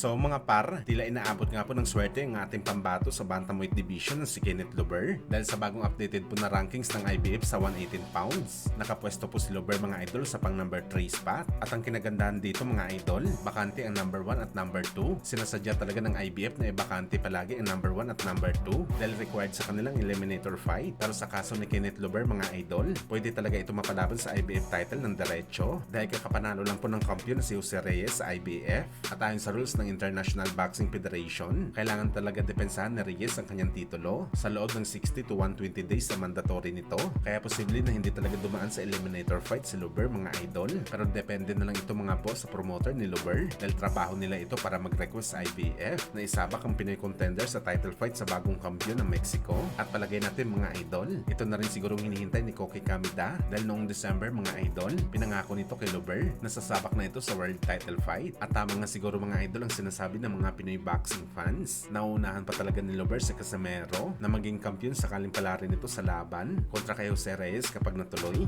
So mga par, tila inaabot nga po ng swerte ang ating pambato sa Bantamweight Division na si Kenneth Luber dahil sa bagong updated po na rankings ng IBF sa 118 pounds. Nakapwesto po si Luber mga idol sa pang number 3 spot at ang kinagandahan dito mga idol, bakante ang number 1 at number 2. Sinasadya talaga ng IBF na ibakante palagi ang number 1 at number 2 dahil required sa kanilang eliminator fight. Pero sa kaso ni Kenneth Luber mga idol, pwede talaga ito mapalaban sa IBF title ng diretso dahil kakapanalo lang po ng kampiyon na si Jose Reyes sa IBF at ayon sa rules ng International Boxing Federation, kailangan talaga depensahan ni Reyes ang kanyang titulo sa loob ng 60 to 120 days sa mandatory nito. Kaya posible na hindi talaga dumaan sa eliminator fight si Luber mga idol. Pero depende na lang ito mga boss sa promoter ni Luber dahil trabaho nila ito para mag-request sa IBF na isabak ang Pinoy contender sa title fight sa bagong kampiyon ng Mexico. At palagay natin mga idol, ito na rin sigurong hinihintay ni Koki Kameda dahil noong December mga idol, pinangako nito kay Luber na sasabak na ito sa world title fight. At tama nga siguro mga idol ang sinasabi ng mga Pinoy boxing fans. Nauunahan pa talaga ni Luber sa Casimero na maging kampiyon sakaling pala rin ito sa laban kontra kay Jose Reyes kapag natuloy.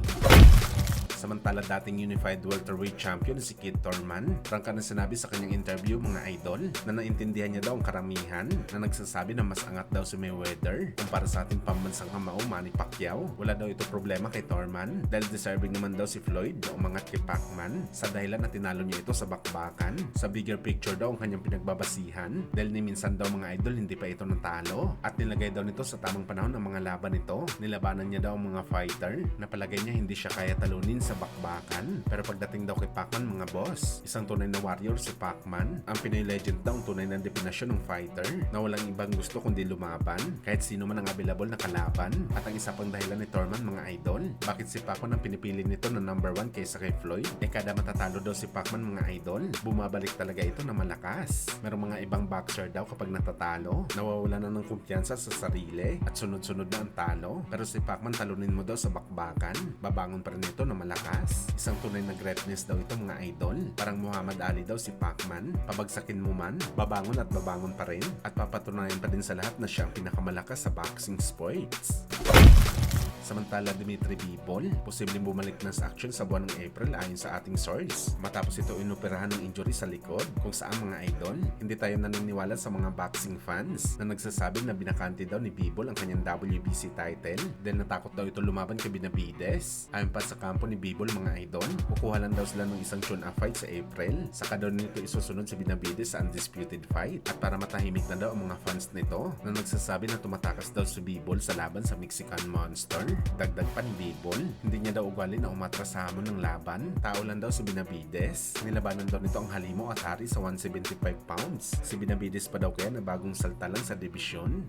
Samantala dating Unified Welterweight Champion si Kid Thurman, prangka na sinabi sa kanyang interview mga idol na naintindihan niya daw ang karamihan na nagsasabi na mas angat daw si Mayweather kumpara sa ating pambansang kamao Manny Pacquiao. Wala daw ito problema kay Thurman dahil deserving naman daw si Floyd na umangat kay Pacman sa dahilan na tinalo niya ito sa bakbakan. Sa bigger picture daw ang kanyang pinagbabasihan dahil ni minsan daw mga idol hindi pa ito natalo at nilagay daw nito sa tamang panahon ang mga laban nito. Nilabanan niya daw ang mga fighter na palagay niya hindi siya kaya talunin sa bakbakan. Pero pagdating daw kay Pacman mga boss, isang tunay na warrior si Pacman. Ang Pinoy legend daw ang tunay na definasyon ng fighter na walang ibang gusto kundi lumaban kahit sino man ang available na kalaban. At ang isa pang dahilan ni Thurman mga idol, bakit si Pacman ang pinipili nito na number 1 kaysa kay Floyd? Kada matatalo daw si Pacman mga idol, bumabalik talaga ito na malakas. Merong mga ibang boxer daw kapag natatalo, nawawala na ng kumpiyansa sa sarili at sunod-sunod na ang talo. Pero si Pacman talunin mo daw sa bakbakan, babangon pa rin ito na malakas. Isang tunay na greatness daw ito mga idol. Parang Muhammad Ali daw si Pacman. Pabagsakin mo man, babangon at babangon pa rin. At papatunayan pa din sa lahat na siya ang pinakamalakas sa boxing sports. Samantala Dimitri Bivol, posibleng bumalik na sa action sa buwan ng April ayon sa ating source. Matapos ito inoperahan ng injury sa likod, kung saan mga idol, hindi tayo naniniwala sa mga boxing fans na nagsasabi na binakante daw ni Bivol ang kanyang WBC title dahil natakot daw ito lumaban kay Benavides. Ayon pa sa kampo ni Bivol mga idol, kukuha lang daw sila ng isang tune-up fight sa April. Saka daw nito isusunod si Benavides sa undisputed fight. At para matahimik na daw ang mga fans nito na nagsasabi na tumatakas daw si Bivol sa laban sa Mexican Monster. Dagdag pa ni Bivol, hindi niya daw ugali na umatras sa hamon ng laban. Tao lang daw si Benavides. Nilabanan daw nito ang halimo at hari sa 175 pounds. Si Benavides pa daw kaya na bagong salta lang sa dibisyon.